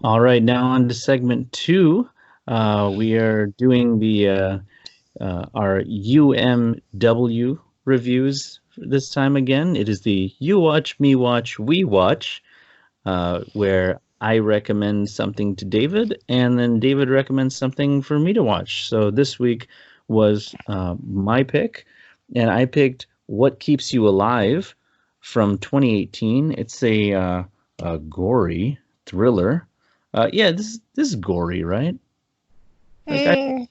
All right, now on to segment two. We are doing our UMW reviews this time again. It is the You Watch Me Watch We Watch, where I recommend something to David, and then David recommends something for me to watch. So this week was my pick, and I picked What Keeps You Alive from 2018. It's a gory thriller. Yeah, this is gory, right? Like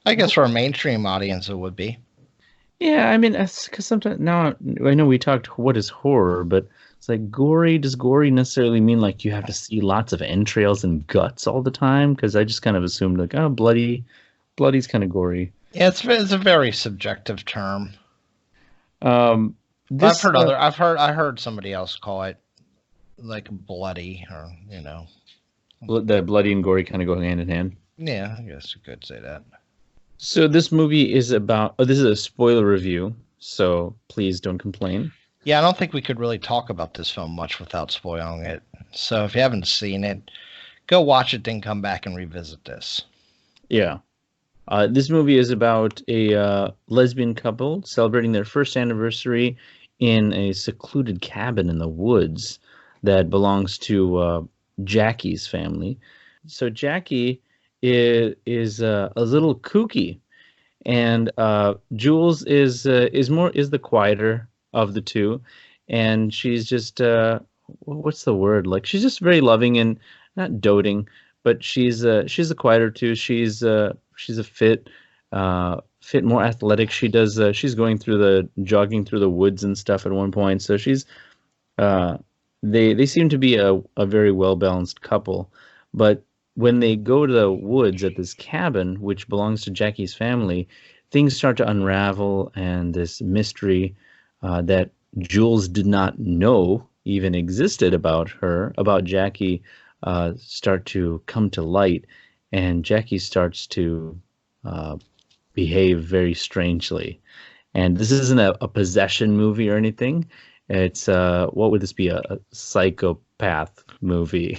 I guess for a mainstream audience, it would be. yeah, I mean, because sometimes now I know we talked what is horror, but it's like gory. Does gory necessarily mean like you have to see lots of entrails and guts all the time? Because I just kind of assumed like, oh, bloody's kind of gory. Yeah, it's a very subjective term. Um, But this I heard somebody else call it like bloody, or the bloody and gory kind of go hand in hand. yeah, I guess you could say that. So this movie is about. Oh, this is a spoiler review, so please don't complain. Yeah, I don't think we could really talk about this film much without spoiling it. So if you haven't seen it, go watch it, then come back and revisit this. Yeah. This movie is about a lesbian couple celebrating their first anniversary in a secluded cabin in the woods that belongs to Jackie's family. So Jackie is a little kooky, and Jules is the quieter of the two, and she's just what's the word? Like she's just very loving and not doting, but she's the quieter too. She's a fit, more athletic. She's going through the jogging through the woods and stuff at one point. So she's uh, they seem to be a very well balanced couple, but when they go to the woods at this cabin, which belongs to Jackie's family, things start to unravel, and this mystery that Jules did not know even existed about Jackie, start to come to light, and Jackie starts to uh, behave very strangely. And this isn't a possession movie or anything. It's what would this be, a psychopath movie?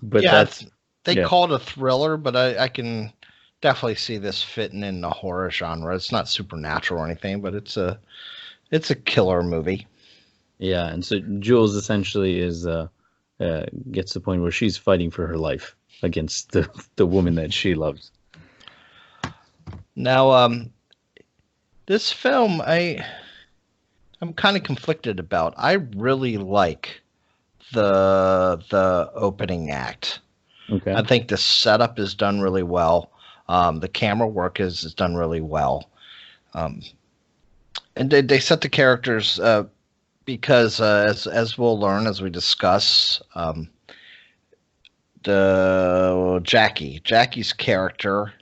But Yeah, that's they yeah. call it a thriller, but I can definitely see this fitting in the horror genre. It's not supernatural or anything, but it's a killer movie. Yeah, and so Jules essentially is gets to the point where she's fighting for her life against the woman that she loves. Now, this film I'm kind of conflicted about. I really like the opening act. I Okay. think the setup is done really well. The camera work is done really well. Um, and they set the characters because as we'll learn as we discuss, the Jackie's character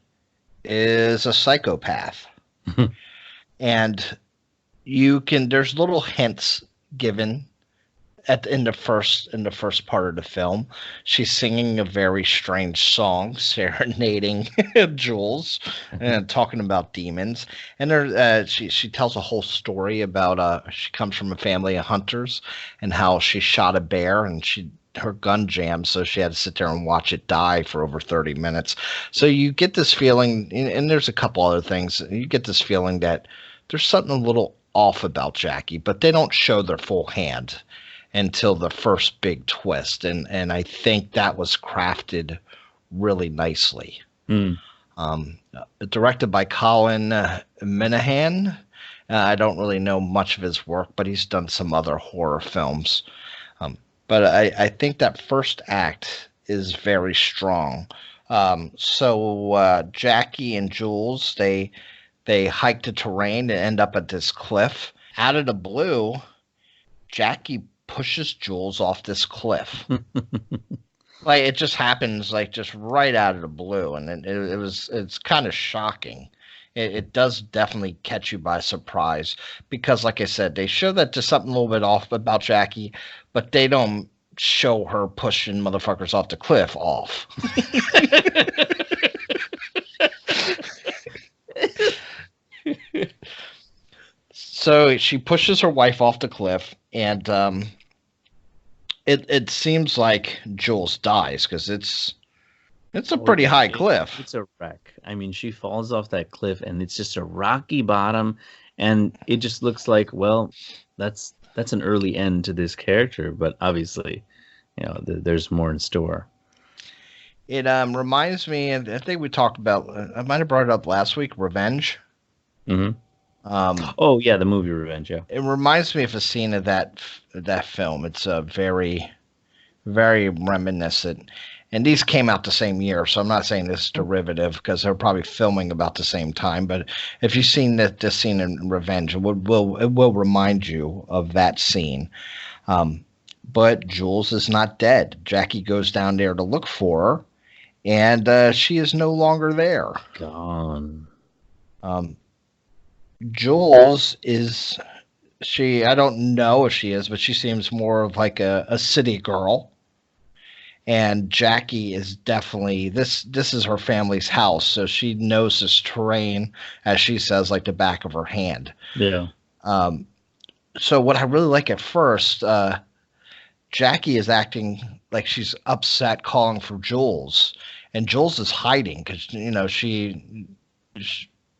is a psychopath, and there's little hints given in the first part of the film. She's singing a very strange song, serenading Jules and talking about demons. And she tells a whole story about she comes from a family of hunters and how she shot a bear and her gun jammed, so she had to sit there and watch it die for over 30 minutes. So you get this feeling, and there's a couple other things. You get this feeling that there's something a little off about Jackie, but they don't show their full hand until the first big twist, and I think that was crafted really nicely. Mm. Directed by Colin Minahan. I don't really know much of his work, but he's done some other horror films. But I think that first act is very strong. So Jackie and Jules, they hike the terrain and end up at this cliff. Out of the blue, Jackie pushes Jules off this cliff. Like it just happens, like just right out of the blue, and it's kind of shocking. It does definitely catch you by surprise because, like I said, they show that there's something a little bit off about Jackie, but they don't show her pushing motherfuckers off the cliff off. So she pushes her wife off the cliff, and it seems like Jules dies because it's a Oh, pretty yeah, high cliff. it's a wreck. I mean, she falls off that cliff, and it's just a rocky bottom, and it just looks like, well, that's an early end to this character, but obviously, there's more in store. It reminds me, and I think we talked about. I might have brought it up last week. Revenge. Hmm. Um, Oh yeah, the movie Revenge. Yeah. it reminds me of a scene of that film. It's a very, very reminiscent. And these came out the same year, so I'm not saying this is derivative because they're probably filming about the same time. But if you've seen this scene in Revenge, it will remind you of that scene. But Jules is not dead. Jackie goes down there to look for her, and she is no longer there. Gone. Um, Jules is she? I don't know if she is, but she seems more of like a city girl. And Jackie is definitely this. This is her family's house, so she knows this terrain, as she says, like the back of her hand. Yeah. Um, so what I really like at first, Jackie is acting like she's upset, calling for Jules, and Jules is hiding because she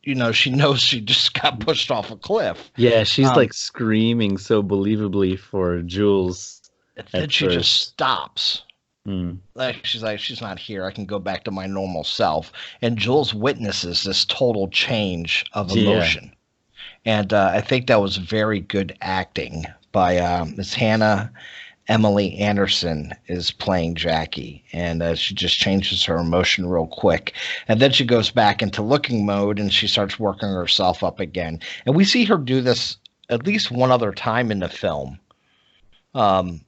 knows she just got pushed off a cliff. Yeah, she's Um, like screaming so believably for Jules and then at she just first. stops. Mm. Like she's not here. I can go back to my normal self. And Jules witnesses this total change of Yeah. emotion. And I think that was very good acting by Miss Hannah. Emily Anderson is playing Jackie, and she just changes her emotion real quick. And then she goes back into looking mode, and she starts working herself up again. And we see her do this at least one other time in the film, um,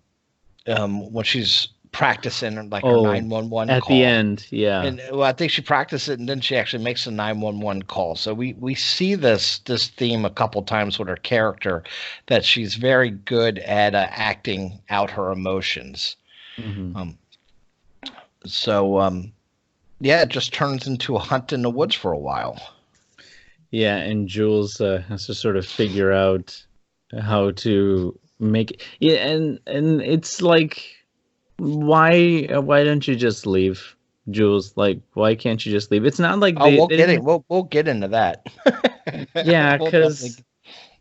when she's practicing like her Oh, 911 at the call. end, yeah. And well, I think she practiced it, and then she actually makes the 911 call. So we see this theme a couple times with her character, that she's very good at acting out her emotions. Hmm. Um, so yeah, it just turns into a hunt in the woods for a while. Yeah, and Jules has to sort of figure out how to make it. Yeah, and it's like, why don't you just leave, Jules? Like, why can't you just leave? It's not like Oh, they we'll they get it. didn't. We'll get into that. Yeah, We'll definitely. because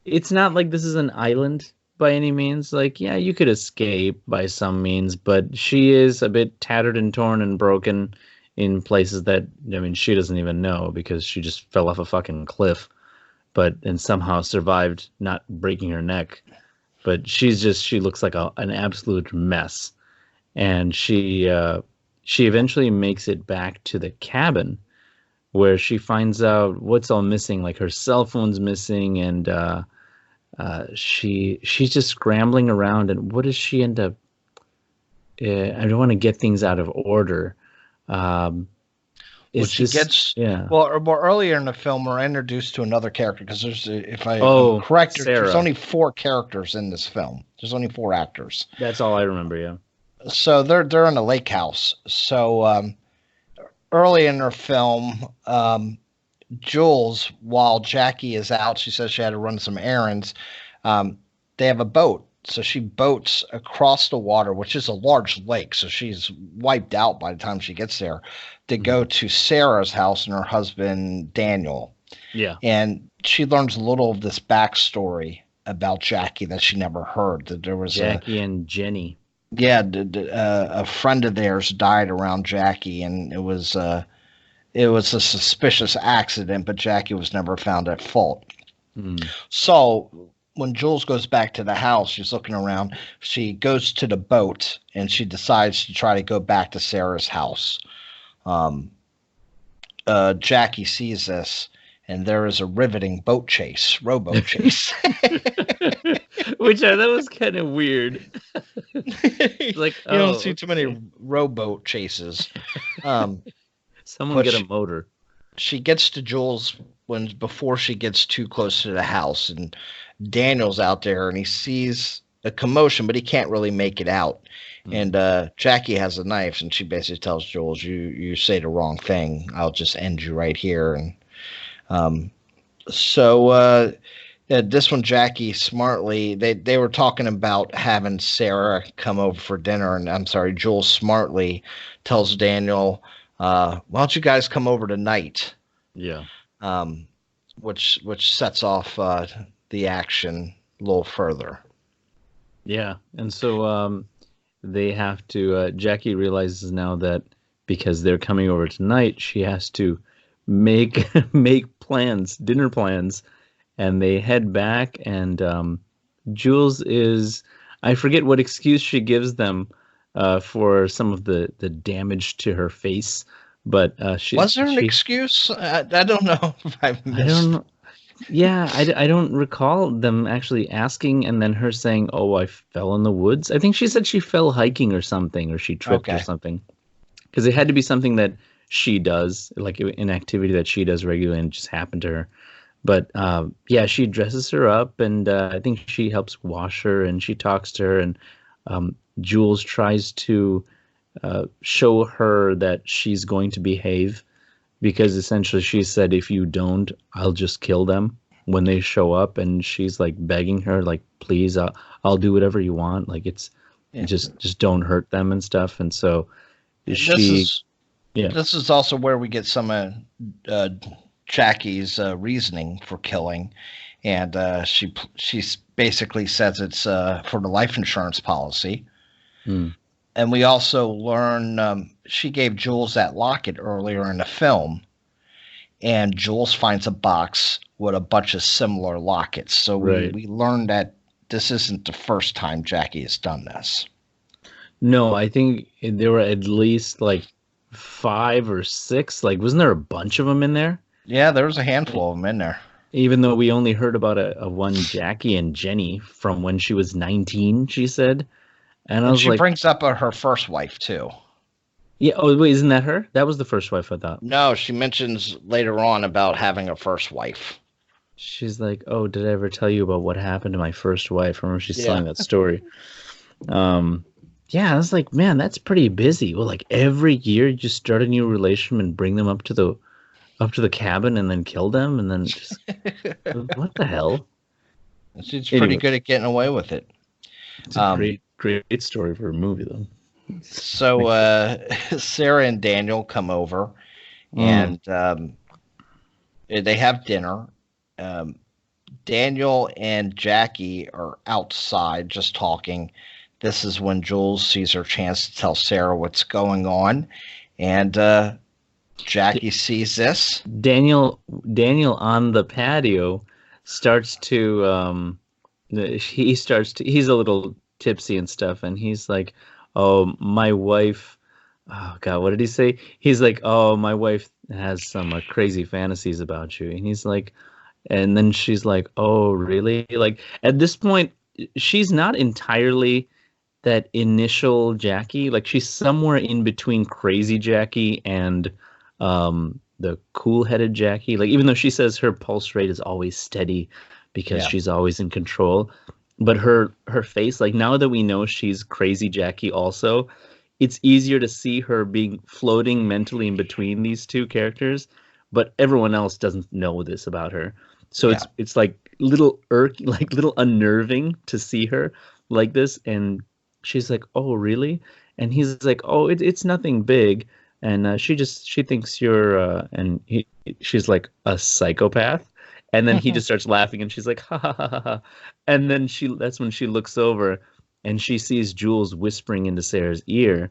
it's not like this is an island by any means. Like, yeah, you could escape by some means, but she is a bit tattered and torn and broken in places that, I mean, she doesn't even know because she just fell off a fucking cliff, but and somehow survived not breaking her neck. But she looks like an absolute mess, and she eventually makes it back to the cabin where she finds out what's all missing, like her cell phone's missing, and she's just scrambling around. And what does she end up? I don't want to get things out of order. Um, Well, is she this? gets Yeah. well earlier in the film. We're introduced to another character because if I am Oh, correct, there's Sarah. only four characters in this film. There's only four actors. That's all I remember. Yeah. So they're in a lake house. So early in her film, Jules, while Jackie is out, she says she had to run some errands. Um, they have a boat. So she boats across the water, which is a large lake. So she's wiped out by the time she gets there, to go to Sarah's house and her husband, Daniel. Yeah. And she learns a little of this backstory about Jackie that she never heard. That there was Jackie and Jenny. a friend of theirs died around Jackie, and it was a suspicious accident, but Jackie was never found at fault. Mm. So when Jules goes back to the house, she's looking around. She goes to the boat, and she decides to try to go back to Sarah's house. Jackie sees this, and there is a riveting rowboat chase. Which I thought was kind of weird. Like, You don't oh, see too many rowboat chases. someone But get a motor. she gets to Jules before she gets too close to the house, and Daniel's out there, and he sees a commotion, but he can't really make it out. And Jackie has a knife, and she basically tells Jules, "You say the wrong thing, I'll just end you right here." And so This one, Jackie smartly, they were talking about having Sarah come over for dinner, and I'm sorry, Jules smartly tells Daniel, "Why don't you guys come over tonight?" Yeah. Um, which sets off the action a little further. Yeah. And so they have to Jackie realizes now that because they're coming over tonight, she has to make make plans, dinner plans, and they head back and Jules is I forget what excuse she gives them for some of the damage to her face, but Was there an she excuse? I don't know if I I don't missed. know. Yeah, I don't recall them actually asking and then her saying, "Oh, I fell in the woods." I think she said she fell hiking or something, or she tripped or Okay. something. Because it had to be something that she does, like an activity that she does regularly and it just happened to her. But yeah, she dresses her up and I think she helps wash her and she talks to her and Jules tries to show her that she's going to behave because essentially she said, if you don't, I'll just kill them when they show up. And she's like begging her, like, please, I'll do whatever you want. Like it's Yeah. just don't hurt them and stuff. And so And she, yeah, this is also where we get some uh, Jackie's reasoning for killing, and she basically says it's for the life insurance policy. mm, And we also learn she gave Jules that locket earlier in the film, and Jules finds a box with a bunch of similar lockets. So right. we learned that this isn't the first time Jackie has done this. No, I think there were at least like five or six. Like, wasn't there a bunch of them in there? Yeah, there's a handful of them in there. Even though we only heard about a one Jackie and Jenny from when she was 19, she said. And I And was she like, brings up her first wife, too. yeah, oh, wait, isn't that her? That was the first wife, I thought. No, she mentions later on about having a first wife. She's like, oh, did I ever tell you about what happened to my first wife? I remember she's Yeah. telling that story. Um, yeah, I was like, man, that's pretty busy. Well, like every year you just start a new relationship and bring them up to the cabin and then kill them and then just what the hell? She's pretty Anyway, good at getting away with it. it's a Um, great story for a movie though. so Sarah and Daniel come over, Mm, and they have dinner. Um, Daniel and Jackie are outside just talking. This is when Jules sees her chance to tell Sarah what's going on, and D- Jackie sees this. Daniel Daniel on the patio starts to he's a little tipsy and stuff and he's like, "Oh, my wife oh God, what did he say? He's like, "Oh, my wife has some crazy fantasies about you." And he's like, and then she's like, "Oh, really?" Like at this point, she's not entirely that initial Jackie. Like she's somewhere in between crazy Jackie and the cool-headed Jackie. Like even though she says her pulse rate is always steady because Yeah, she's always in control, but her face, like now that we know she's crazy Jackie also, it's easier to see her being floating mentally in between these two characters, but everyone else doesn't know this about her. So yeah. it's like little like little unnerving to see her like this and she's like, "Oh, really?" And he's like, "Oh, it's nothing big." And she thinks you're she's like a psychopath. And then he just starts laughing and she's like, "Ha ha ha ha." Ha." And then that's when she looks over and she sees Jules whispering into Sarah's ear.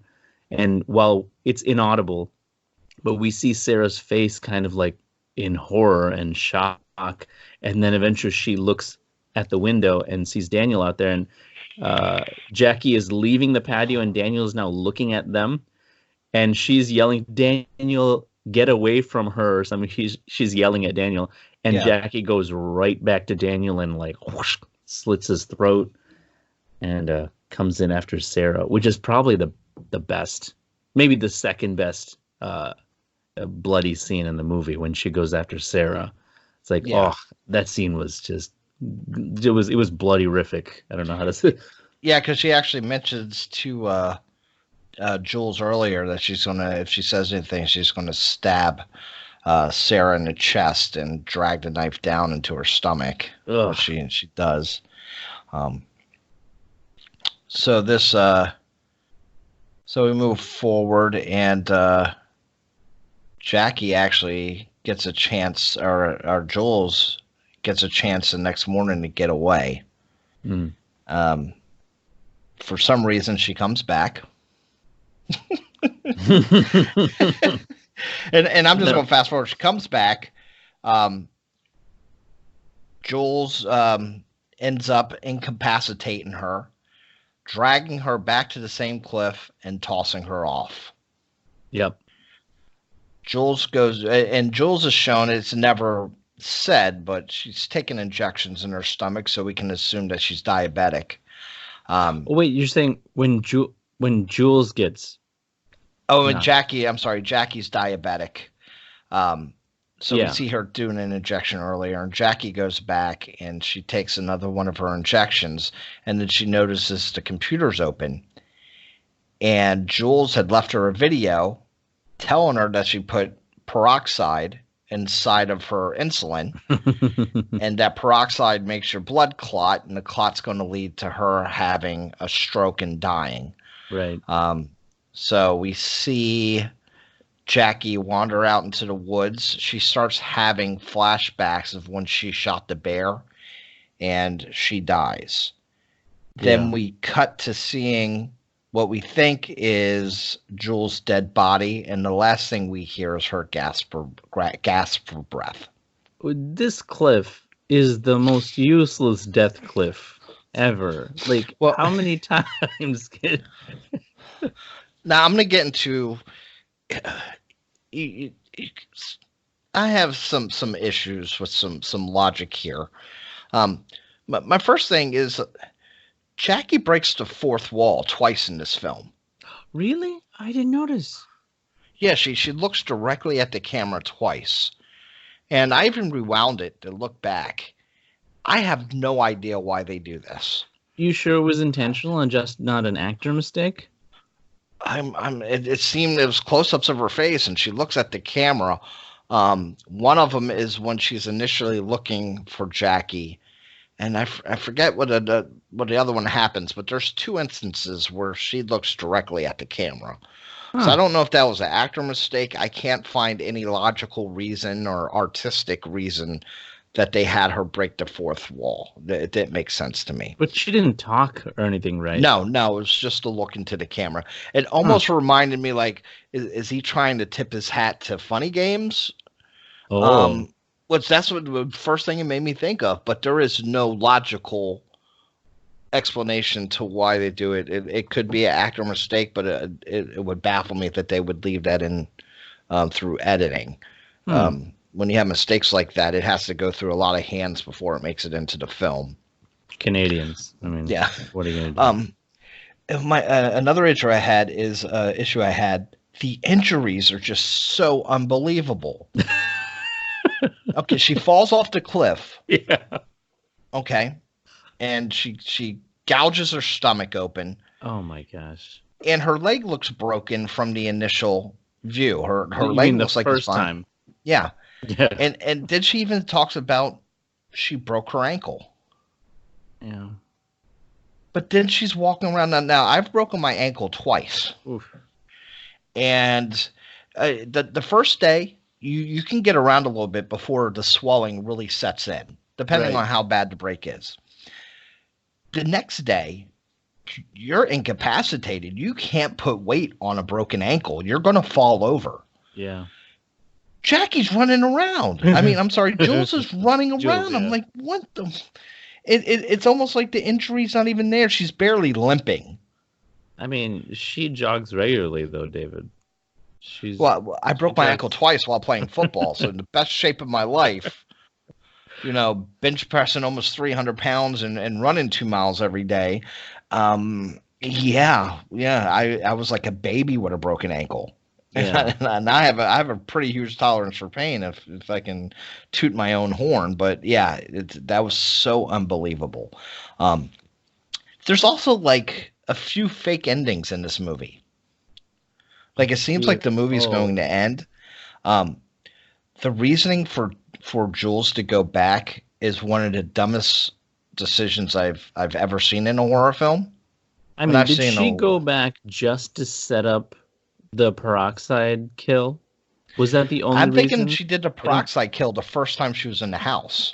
And while it's inaudible, but we see Sarah's face kind of like in horror and shock. And then eventually she looks at the window and sees Daniel out there and Jackie is leaving the patio and Daniel is now looking at them and she's yelling, "Daniel, get away from her," or something. She's yelling at Daniel and Yeah. Jackie goes right back to Daniel and like whoosh, slits his throat and comes in after Sarah, which is probably the best, maybe the second best bloody scene in the movie when she goes after Sarah. It's like, Yeah. oh, that scene was just it was bloody horrific. I don't know how to say. Yeah, because she actually mentions to Jules earlier that she's gonna, if she says anything, she's gonna stab Sarah in the chest and drag the knife down into her stomach, Ugh. which she does. So we move forward, and Jackie actually gets a chance, or Jules gets a chance the next morning to get away. Mm. For some reason, she comes back. and I'm just going to fast forward. She comes back. Jules ends up incapacitating her, dragging her back to the same cliff and tossing her off. Yep. Jules goes, and Jules is shown, it's never said, but she's taking injections in her stomach, so we can assume that she's diabetic. Wait, you're saying when Jules gets... Oh, and Jackie, I'm sorry, Jackie's diabetic. We see her doing an injection earlier, and Jackie goes back and she takes another one of her injections, and then she notices the computer's open. And Jules had left her a video telling her that she put peroxide inside of her insulin, and that peroxide makes your blood clot, and the clot's going to lead to her having a stroke and dying. Right. So we see Jackie wander out into the woods. She starts having flashbacks of when she shot the bear, and she dies. Then we cut to seeing what we think is Jules' dead body, and the last thing we hear is her gasp for breath. This cliff is the most useless death cliff ever. Like, how many times can... Now, I'm going to get into... I have some issues with some logic here. My first thing is Jackie breaks the fourth wall twice in this film. Really? I didn't notice. Yeah, she looks directly at the camera twice. And I even rewound it to look back. I have no idea why they do this. You sure it was intentional and just not an actor mistake? It seemed it was close-ups of her face, and she looks at the camera. One of them is when she's initially looking for Jackie, and I forget what the other one happens, but there's two instances where she looks directly at the camera. Huh. So I don't know if that was an actor mistake. I can't find any logical reason or artistic reason that they had her break the fourth wall. It didn't make sense to me. But she didn't talk or anything, right? No, it was just a look into the camera. It almost reminded me, like, is he trying to tip his hat to Funny Games? Oh. That's what the first thing it made me think of, but there is no logical explanation to why they do it. It could be an actor mistake, but it would baffle me that they would leave that in through editing. When you have mistakes like that, it has to go through a lot of hands before it makes it into the film. Canadians. I mean, yeah. What are you going to do? Another issue I had is the injuries are just so unbelievable. Okay, she falls off the cliff. Yeah. Okay. And she gouges her stomach open. Oh my gosh. And her leg looks broken from the initial view. Her you leg mean looks the like first it's fine. Time. Yeah. Yeah. And then she even talks about she broke her ankle. Yeah. But then she's walking around now. I've broken my ankle twice. Oof. And the first day, you can get around a little bit before the swelling really sets in, depending on how bad the break is. The next day, you're incapacitated. You can't put weight on a broken ankle. You're going to fall over. Yeah. Jackie's running around. I mean, I'm sorry, Jules is running around. Jules, yeah. I'm like, what the... It's almost like the injury's not even there. She's barely limping. I mean, she jogs regularly, though, David. I broke my ankle twice while playing football, so in the best shape of my life, bench pressing almost 300 pounds and running 2 miles every day. I was like a baby with a broken ankle. Yeah. And I have a pretty huge tolerance for pain if I can toot my own horn. But yeah, that was so unbelievable. There's also like a few fake endings in this movie. Like it seems like the movie's going to end. the reasoning for Jules to go back is one of the dumbest decisions I've ever seen in a horror film. I mean, did she go back just to set up the peroxide kill? Was that the only reason? I'm thinking she did the peroxide kill the first time she was in the house.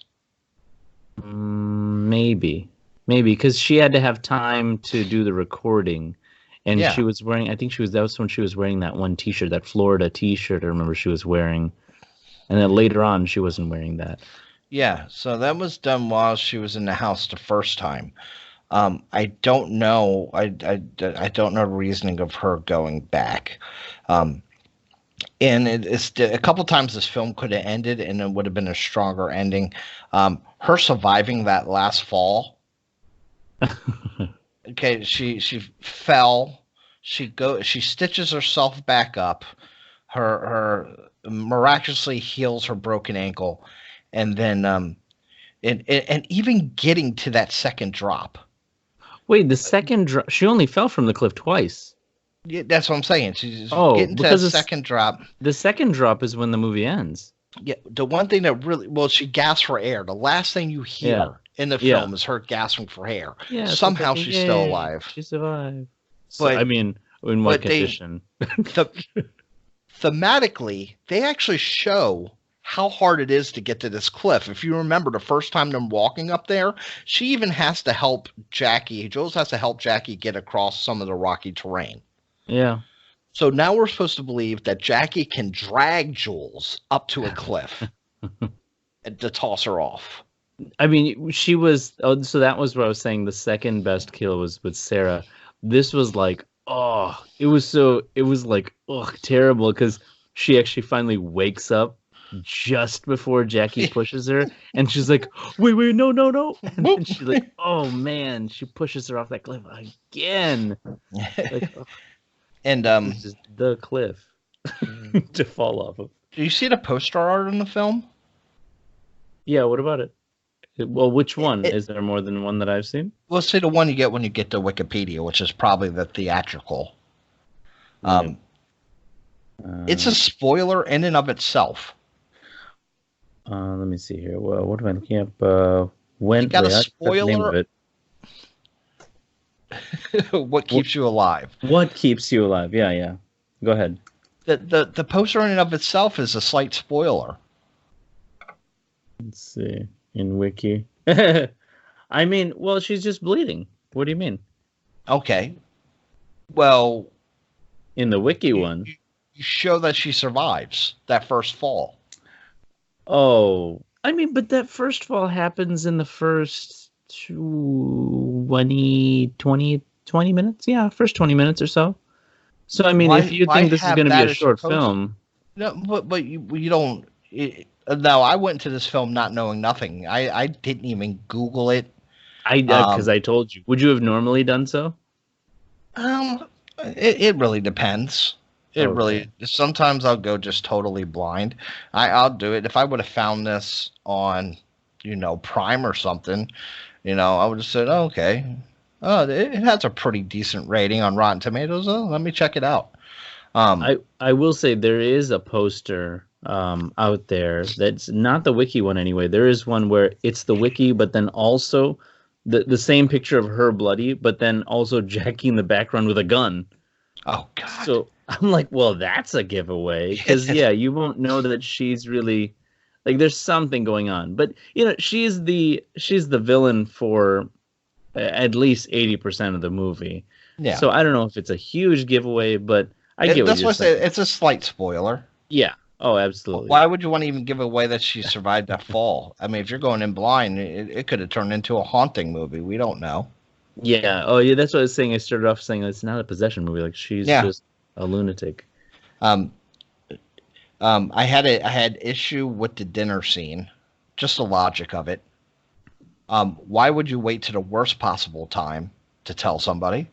Maybe, because she had to have time to do the recording, and she was wearing. I think that was when she was wearing that one T-shirt, that Florida T-shirt. I remember she was wearing, and then later on she wasn't wearing that. Yeah, so that was done while she was in the house the first time. I don't know. I don't know the reasoning of her going back. And it's a couple times this film could have ended, and it would have been a stronger ending. Her surviving that last fall. Okay, she fell. She stitches herself back up. Her miraculously heals her broken ankle, and then and even getting to that second drop. Wait, the second drop? She only fell from the cliff twice. Yeah, that's what I'm saying. She's getting to that second drop. The second drop is when the movie ends. Yeah, the one thing that really, she gasped for air. The last thing you hear in the film is her gasping for air. Yeah, somehow she's still alive. She survived. So, I mean, in what condition? Thematically, they actually show how hard it is to get to this cliff. If you remember the first time them walking up there, she even has to help Jackie. Jules has to help Jackie get across some of the rocky terrain. Yeah. So now we're supposed to believe that Jackie can drag Jules up to a cliff and to toss her off. I mean, she was. Oh, so that was what I was saying. The second best kill was with Sarah. This was like, it was like, terrible, because she actually finally wakes up just before Jackie pushes her, and she's like, wait, no, and then she's like, oh man, she pushes her off that cliff again. Like, and this is the cliff to fall off of. Do you see the poster art in the film? Yeah, what about it? Well, which one? Is there more than one that I've seen? Well, see the one you get when you get to Wikipedia, which is probably the theatrical. It's a spoiler in and of itself. Let me see here. Well, what am I looking up? You got a spoiler. What keeps you alive? What keeps you alive? Yeah. Go ahead. The poster in and of itself is a slight spoiler. Let's see. In Wiki. I mean, well, she's just bleeding. What do you mean? Okay. Well, in the Wiki one, you show that she survives that first fall. Oh, I mean, but that first fall happens in the first 20 minutes. Yeah, first 20 minutes or so. So, I mean, if you think this is going to be a short film. No, but you don't. No, I went into this film not knowing nothing. I didn't even Google it. Because I told you. Would you have normally done so? It really depends. Really, sometimes I'll go just totally blind. I'll do it. If I would have found this on, Prime or something, I would have said, okay. Oh, it has a pretty decent rating on Rotten Tomatoes. Oh, let me check it out. I will say there is a poster out there that's not the Wiki one anyway. There is one where it's the Wiki, but then also the same picture of her bloody, but then also Jackie in the background with a gun. Oh, God. So I'm like, well, that's a giveaway, because you won't know that she's really, like, there's something going on. But she's the villain for at least 80% of the movie. Yeah. So I don't know if it's a huge giveaway, but I get what you're saying. It's a slight spoiler. Yeah. Oh, absolutely. Why would you want to even give away that she survived that fall? I mean, if you're going in blind, it could have turned into a haunting movie. We don't know. Yeah. Oh, yeah. That's what I was saying. I started off saying it's not a possession movie. Like, she's just a lunatic. I had issue with the dinner scene, just the logic of it. Why would you wait to the worst possible time to tell somebody?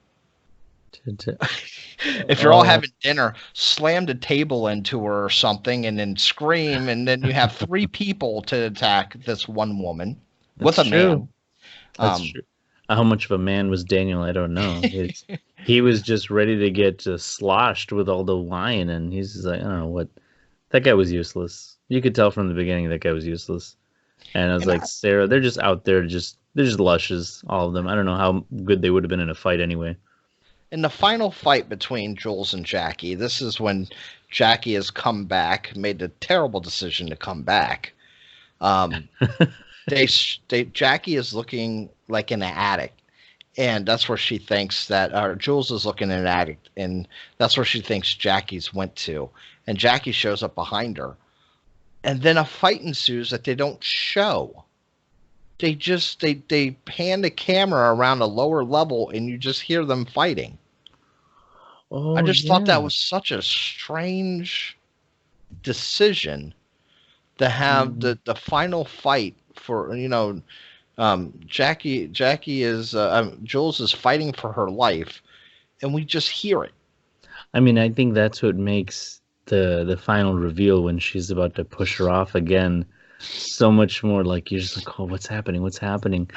If you're all having dinner, slam the table into her or something, and then scream, and then you have 3 people to attack this one woman with a man. That's true. How much of a man was Daniel? I don't know. He was just ready to get sloshed with all the wine, and he's just like, I don't know what That guy was useless. You could tell from the beginning that guy was useless. And I was And like, Sarah, they're just out there, they're just lushes, all of them. I don't know how good they would have been in a fight anyway. in the final fight between Jules and Jackie, this is when Jackie has come back, made the terrible decision to come back. Jackie is looking like an addict, and that's where she thinks that, or Jules is looking at an addict, and that's where she thinks Jackie's went to. And Jackie shows up behind her, and then a fight ensues that they don't show. They pan the camera around a lower level, and you just hear them fighting. Oh, I just thought yeah. that was such a strange decision to have the final fight for, Jackie is Jules is fighting for her life, and we just hear it. I mean, I think that's what makes the final reveal when she's about to push her off again so much more like you're just like, oh, what's happening? What's happening?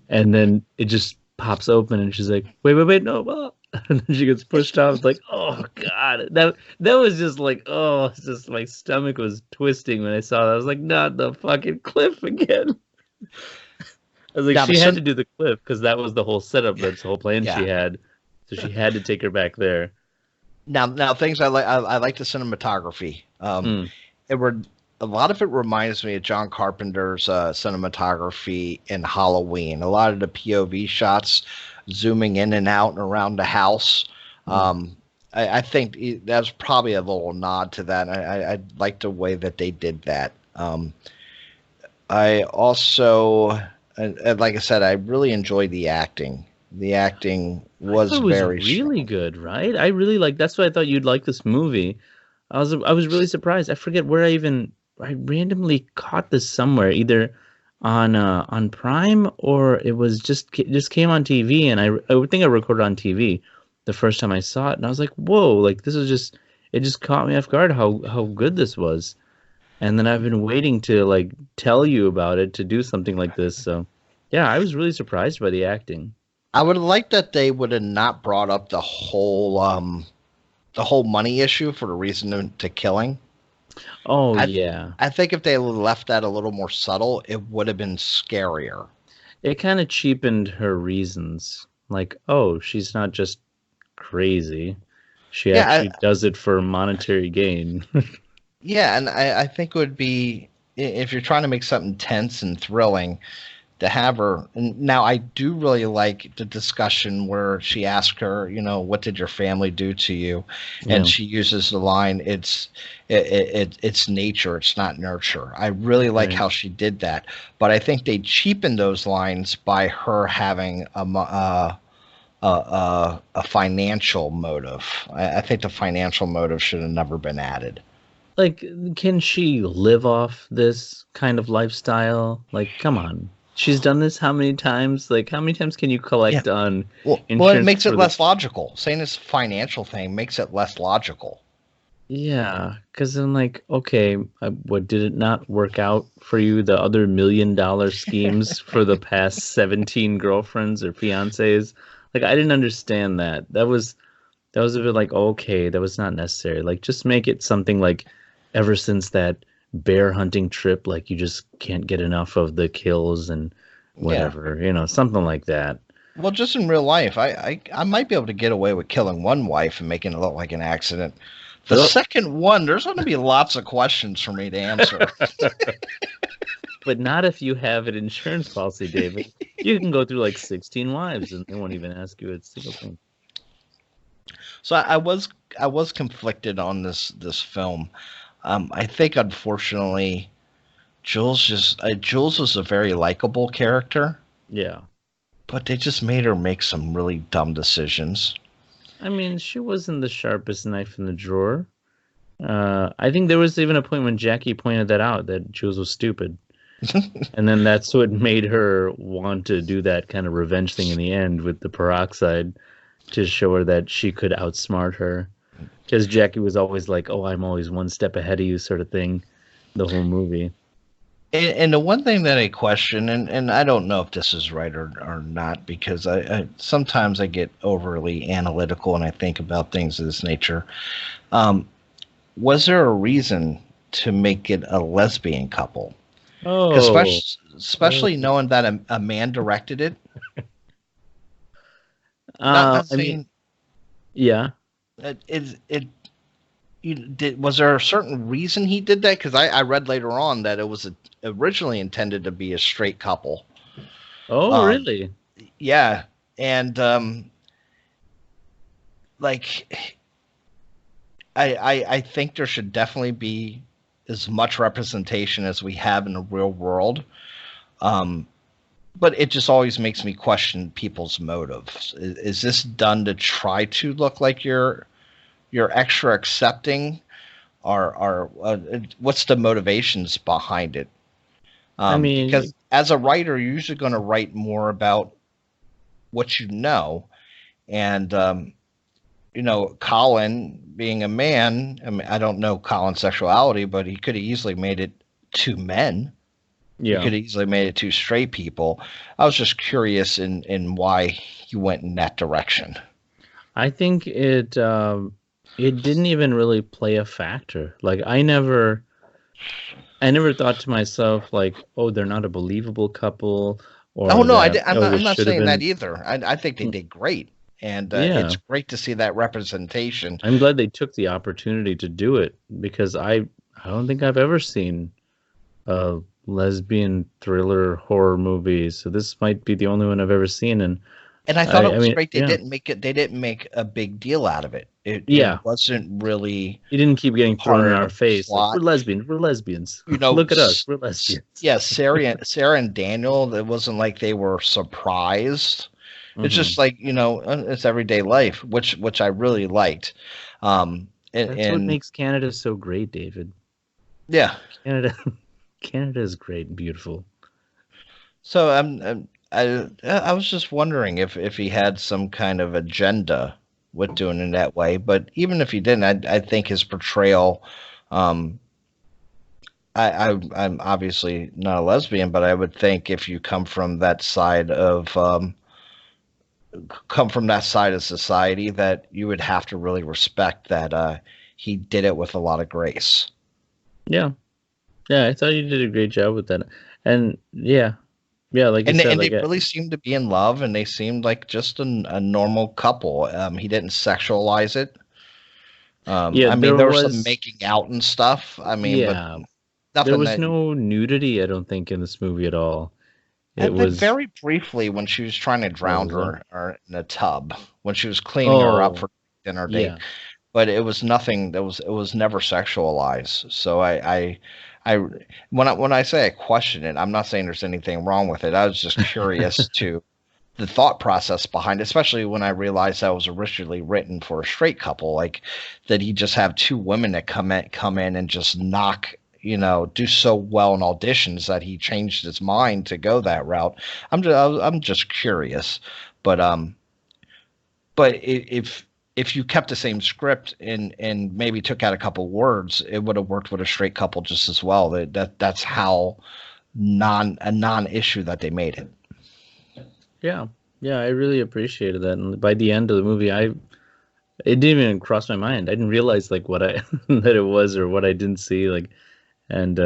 And then it just pops open and she's like, wait, no. And then she gets pushed off. It's like, oh God. That was just like, oh, it's just my stomach was twisting when I saw that. I was like, not the fucking cliff again. I was like, she had to do the cliff because that was the whole setup, that's the whole plan she had. So she had to take her back there. Now things I like the cinematography. A lot of it reminds me of John Carpenter's cinematography in Halloween. A lot of the POV shots zooming in and out and around the house. I think that's probably a little nod to that. I like the way that they did that. I also, like I said, I really enjoyed the acting. The acting was very really good, right? I really like. That's why I thought you'd like this movie. I was really surprised. I forget where I randomly caught this somewhere, either on Prime or it was just came on TV, and I think I recorded on TV the first time I saw it, and I was like, whoa, like this is it just caught me off guard how good this was. And then I've been waiting to like tell you about it, to do something like this. So yeah, I was really surprised by the acting. I would have liked that they would have not brought up the whole money issue for the reason to killing. Oh, yeah. I think if they left that a little more subtle, it would have been scarier. It kind of cheapened her reasons. Like, oh, she's not just crazy. She actually does it for monetary gain. Yeah, and I think it would be, if you're trying to make something tense and thrilling, to have her. And now I do really like the discussion where she asked her, what did your family do to you? And she uses the line, it's nature, it's not nurture. I really like how she did that, but I think they cheapened those lines by her having a financial motive. I think the financial motive should have never been added. Like, can she live off this kind of lifestyle? Like, come on. She's done this how many times? Like, how many times can you collect on insurance? Well, it makes it less logical. Saying this financial thing makes it less logical. Yeah, because then, like, okay, what did it not work out for you? The other $1 million schemes for the past 17 girlfriends or fiancés? Like, I didn't understand that. That was a bit like, okay, that was not necessary. Like, just make it something like, ever since that bear hunting trip, like you just can't get enough of the kills and whatever, something like that. Well, just in real life, I might be able to get away with killing one wife and making it look like an accident. The second one, there's going to be lots of questions for me to answer. But not if you have an insurance policy, David. You can go through like 16 wives and they won't even ask you a single thing. So I was conflicted on this film. I think, unfortunately, Jules was a very likable character. Yeah. But they just made her make some really dumb decisions. I mean, she wasn't the sharpest knife in the drawer. I think there was even a point when Jackie pointed that out, that Jules was stupid. And then that's what made her want to do that kind of revenge thing in the end with the peroxide, to show her that she could outsmart her. Because Jackie was always like, oh, I'm always one step ahead of you, sort of thing, the whole movie. And the one thing that I question, and I don't know if this is right or not, because I sometimes I get overly analytical and I think about things of this nature. Was there a reason to make it a lesbian couple. Oh, Especially knowing that a man directed it. Not I mean, saying yeah. Was there a certain reason he did that? Because I read later on that it was originally intended to be a straight couple. Oh, really? Yeah, and like I think there should definitely be as much representation as we have in the real world. But it just always makes me question people's motives. Is this done to try to look like you're extra accepting, or what's the motivations behind it? I mean, Because as a writer, you're usually going to write more about what you know, and Colin being a man. I mean, I don't know Colin's sexuality, but he could have easily made it two men. He yeah. could have easily made it two straight people. I was just curious in why he went in that direction. I think it didn't even really play a factor. Like I never thought to myself like, oh, they're not a believable couple, or Oh no, that I'm this not should have saying that been. either. I think they did great, and Yeah, it's great to see that representation. I'm glad they took the opportunity to do it because I don't think I've ever seen a lesbian thriller horror movie. So this might be the only one I've ever seen. And And I thought it I was mean, great. yeah, They didn't make a big deal out of it. It yeah. wasn't really You didn't keep getting thrown part in of our the face like plot. we're lesbians. You know, Look at us, we're lesbians. yeah, Sarah and Daniel. It wasn't like they were surprised. It's Hmm. just like it's everyday life, which I really liked. That's what And makes Canada so great, David. yeah, Canada, Canada is great and beautiful. so I was just wondering if he had some kind of agenda with doing it that way. But even if he didn't, I think his portrayal. Um, I'm obviously not a lesbian, but I would think if you come from that side of society, that you would have to really respect that he did it with a lot of grace. Yeah, yeah. I thought you did a great job with that. And yeah, yeah. Like you said, And they like really seemed to be in love, and they seemed like just a normal couple. He didn't sexualize it. yeah, I mean, there there was some was, making out and stuff. I mean, but yeah, there nothing was that. no nudity. I don't think in this movie at all. It And then was. very briefly, when she was trying to What drown was that? her in a tub, when she was cleaning her up Oh, for dinner date, yeah, but it was nothing. It was never sexualized. So I when I say I question it, I'm not saying there's anything wrong with it. I was just curious to the thought process behind it, especially when I realized that was originally written for a straight couple, like that he just have two women that come in and just knock, do so well in auditions that he changed his mind to go that route. I'm just curious, but if you kept the same script and maybe took out a couple words, it would have worked with a straight couple just as well. That's how non-issue that they made it. yeah, yeah. I really appreciated that. And by the end of the movie, it didn't even cross my mind. I didn't realize like what I that it was or what I didn't see. Like, and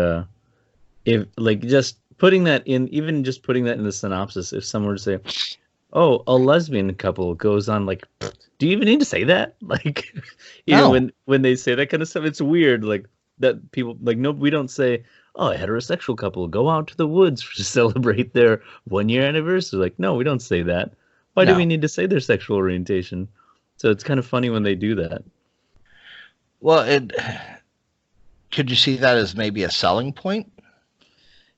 if like just putting that in, even just putting that in the synopsis, if someone were to say, "Oh, a lesbian couple goes on," like, do you even need to say that? Like, No, when they say that kind of stuff, it's weird. Like that people like no, we don't say, "Oh, a heterosexual couple go out to the woods to celebrate their 1 year anniversary." Like, no, we don't say that. Why do we no. need to say their sexual orientation? So it's kind of funny when they do that. Well, could you see that as maybe a selling point?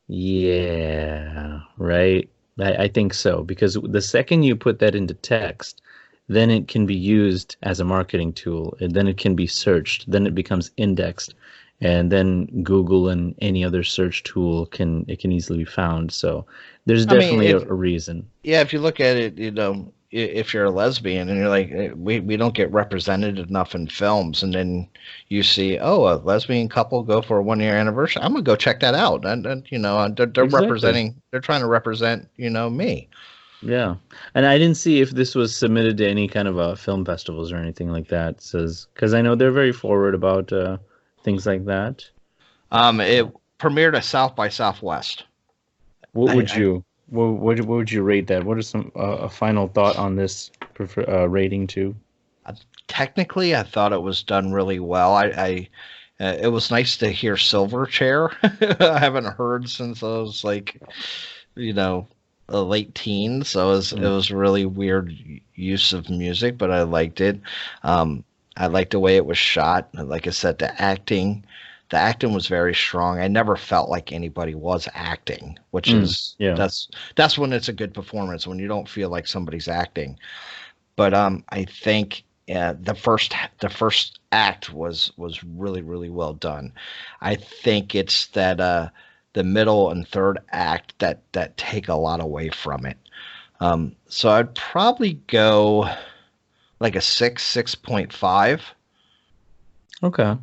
Yeah, right. I think so because the second you put that into text, then it can be used as a marketing tool, and then it can be searched, then it becomes indexed, and then Google and any other search tool can easily be found. So there's I mean, definitely a reason. if you look at it, if you're a lesbian and you're like, we don't get represented enough in films, and then you see, oh, a lesbian couple go for a 1 year anniversary, I'm gonna go check that out. And they're Exactly. representing, they're trying to represent, me. Yeah. And I didn't see if this was submitted to any kind of film festivals or anything like that. Says because I know they're very forward about things like that. It premiered at South by Southwest. What would you what would you rate that? What is some a final thought on this rating too? Technically, I thought it was done really well. It was nice to hear Silverchair. I haven't heard since I was like, the late teens. So it was really weird use of music, but I liked it. I liked the way it was shot. Like I said, the acting was very strong. I never felt like anybody was acting, which is that's when it's a good performance, when you don't feel like somebody's acting. But I think the first act was really, really well done. I think it's that the middle and third act that take a lot away from it. So I'd probably go like a 6.5. Okay.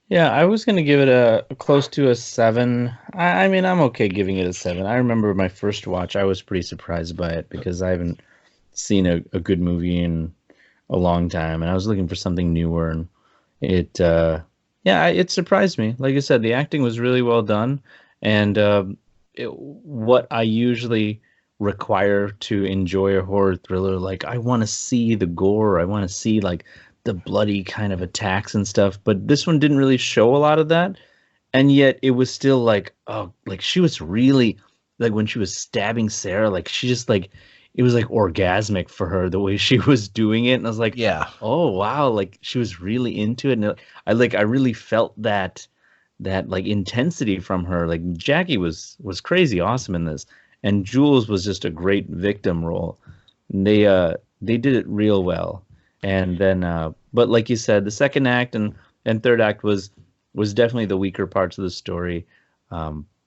Yeah, I was gonna give it a close to a 7. I mean, I'm okay giving it a 7. I remember my first watch, I was pretty surprised by it because I haven't seen a good movie in a long time, and I was looking for something newer, and it surprised me. Like I said, the acting was really well done, and what I usually require to enjoy a horror thriller, like I want to see the gore, I want to see like the bloody kind of attacks and stuff, but this one didn't really show a lot of that, and yet it was still like, oh, like she was really, like when she was stabbing Sarah, like she just like, it was like orgasmic for her the way she was doing it, and I was like, Yeah. oh wow, like she was really into it, and I really felt that like intensity from her. Like Jackie was crazy awesome in this, and Jules was just a great victim role. And they did it real well. And then but like you said, the second act and third act was definitely the weaker parts of the story.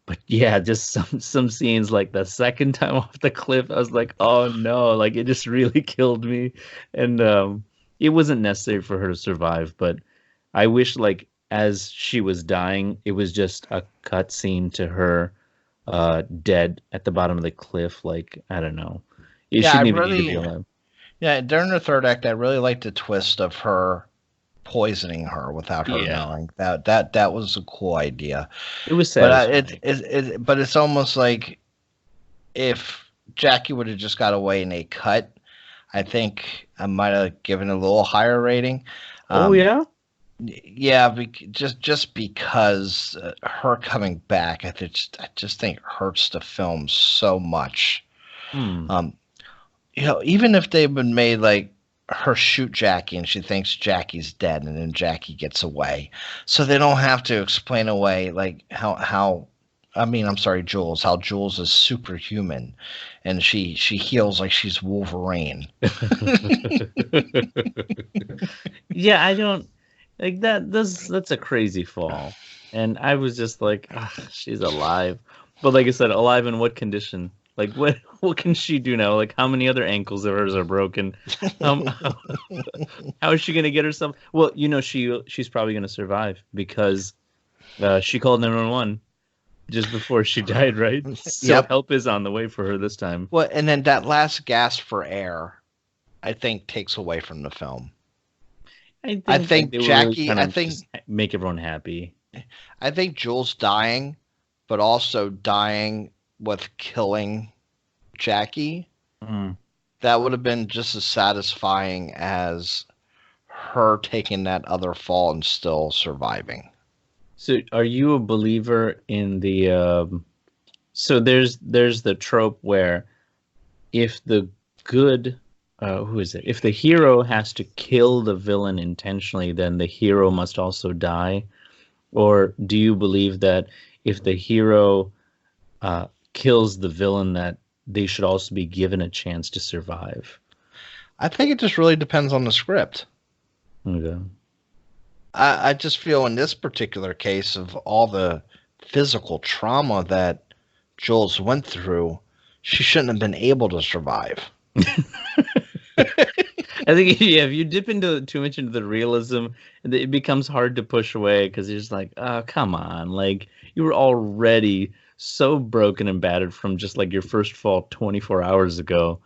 But yeah, just some scenes like the second time off the cliff, I was like, oh no, like it just really killed me. And it wasn't necessary for her to survive, but I wish like as she was dying, it was just a cut scene to her dead at the bottom of the cliff. Like, I don't know. She didn't even need to be alive. Yeah, during the third act, I really liked the twist of her poisoning her without her knowing. That was a cool idea. It was satisfying. satisfying. But it's almost like if Jackie would have just got away in a cut, I think I might have given it a little higher rating. Oh yeah. Yeah, just because her coming back, I just think hurts the film so much. Even if they've been made like her shoot Jackie and she thinks Jackie's dead and then Jackie gets away, so they don't have to explain away like how Jules, how Jules is superhuman and she heals like she's Wolverine. Yeah, I don't like that. That's a crazy fall, and I was just like, she's alive, but like I said, alive in what condition? Like what can she do now? Like how many other ankles of hers are broken? How is she gonna get herself? Well, she's probably gonna survive because she called 911 just before she died, right? So help is on the way for her this time. Well, and then that last gasp for air, I think takes away from the film. I think Jackie. I think make everyone happy. I think Jules dying, but also dying with killing Jackie. That would have been just as satisfying as her taking that other fall and still surviving. So, are you a believer in the? So there's the trope where if the good. Who is it? If the hero has to kill the villain intentionally, then the hero must also die? Or do you believe that if the hero kills the villain, that they should also be given a chance to survive? I think it just really depends on the script. Okay. I just feel in this particular case of all the physical trauma that Jules went through, she shouldn't have been able to survive. I think if you dip too much into the realism, it becomes hard to push away because you're just like, oh, come on. Like, you were already so broken and battered from just like your first fall 24 hours ago.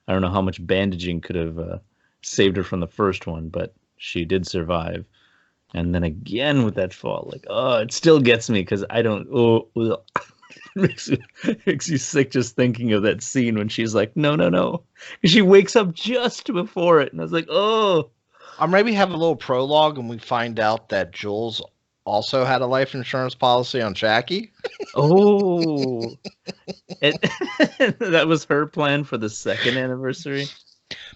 I don't know how much bandaging could have saved her from the first one, but she did survive. And then again with that fall, like, oh, it still gets me because I don't. Oh, ugh. makes you sick just thinking of that scene when she's like, no, no, no. And she wakes up just before it. And I was like, oh. Or maybe have a little prologue and we find out that Jules also had a life insurance policy on Jackie. Oh. And that was her plan for the second anniversary.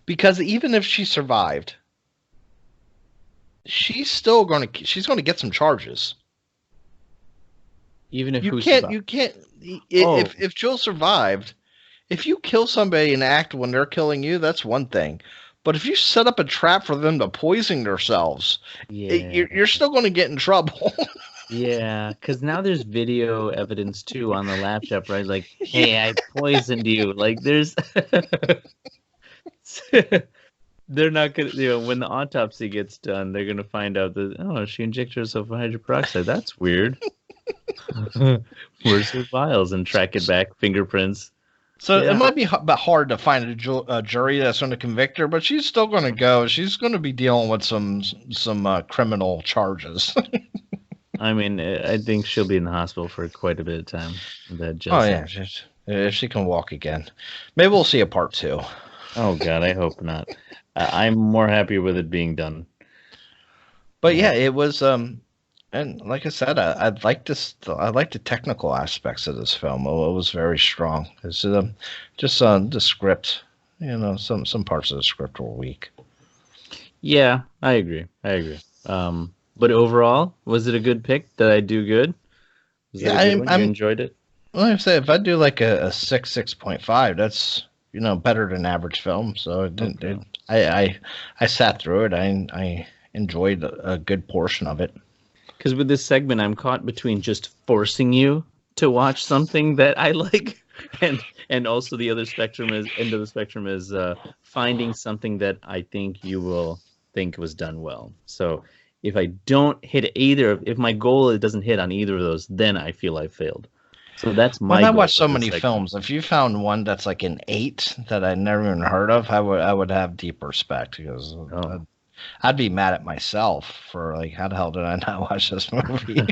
Because even if she survived, she's going to get some charges. Even if you can't. If Jules survived, if you kill somebody in act when they're killing you, that's one thing. But if you set up a trap for them to poison themselves, you're still going to get in trouble. Yeah, because now there's video evidence too on the laptop, right? Like, hey, I poisoned you. Like, there's they're not gonna, when the autopsy gets done, they're gonna find out that, oh, she injected herself with hydrogen peroxide. That's weird. Where's her vials? And track it back, fingerprints. So it might be hard to find a jury that's going to convict her, but she's still going to go. She's going to be dealing with some criminal charges. I mean, I think she'll be in the hospital for quite a bit of time. If she can walk again. Maybe we'll see a part 2. Oh, God, I hope not. I'm more happy with it being done. But yeah, it was... And like I said, I like this. I like the technical aspects of this film. It was very strong. It's just the script. Some parts of the script were weak. Yeah, I agree. But overall, was it a good pick? Did I do good? You enjoyed it? Well, I say if I do like a 6.5, that's better than average film. So I sat through it. I enjoyed a good portion of it. Because with this segment, I'm caught between just forcing you to watch something that I like, and also the other end of the spectrum is finding something that I think you will think was done well. So if I don't hit if my goal doesn't hit on either of those, then I feel I failed. So that's my. When I watch so many films, if you found one that's like an 8 that I never even heard of, I would have deep respect because. I'd be mad at myself for like, how the hell did I not watch this movie?